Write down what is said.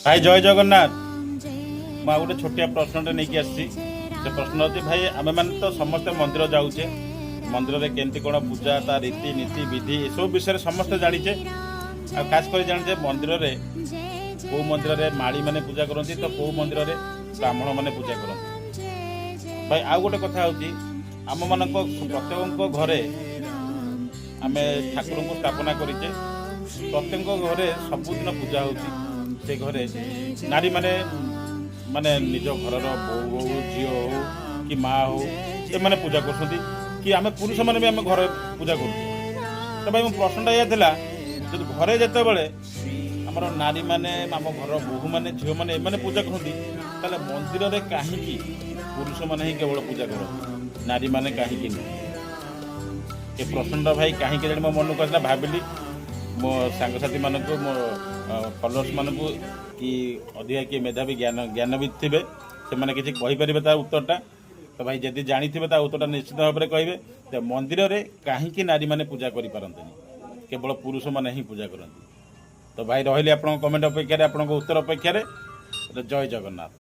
भाई जय जगन्नाथ। मैं गोटे छोटिया प्रश्न नहीं आसी से प्रश्न होती भाई आम मैंने तो समस्ते मंदिर जाऊे मंदिर में केमती कौन पूजा ता रीति नीति विधि ये सब विषय समस्ते जाचे आ खास कर जाने मंदिर में कौ मंदिर में माड़ी मैंने पूजा करती तो कौ मंदिर में ब्राह्मण मैंने पूजा करती। भाई आउ गोटे कथा हूँ आम मान प्रत्येक घरे आम ठाकुर को स्थापना करें प्रत्येक घरे सबुदिन पूजा होती से घरे नारी माने माने निज घर बो हो झी हो कि माँ हो ये मैंने पूजा कर कि आम पुरुष मैंने भी आम घर पूजा कर। तो भाई मो प्रश्नटा यह था जो घरे जिते बड़े आमर नारी माने आम घर बोहू मैंने झील मैंने मैंने पूजा करती ताले मंदिर में कहीं पुरुष मैंने ही केवल पूजा कर नारी माने कहीं ये प्रश्नटा भाई कहीं जाने मो मन को आसला भाविली मो सांगसाथी मानक मो फलोअर्स मानक कि अधिका किए मेधावी ज्ञानविद थे से मैंने किसी कहीपर तार उत्तरटा। तो भाई जदि जानी थे उत्तरटा निश्चित भाव में कहे तो मंदिर में कहीं नारी माने पूजा करते केवल पुरुष मैंने ही पूजा करती। तो भाई रही आप कमेंट अपेक्षा आपन उत्तर अपेक्षा जय जगन्नाथ।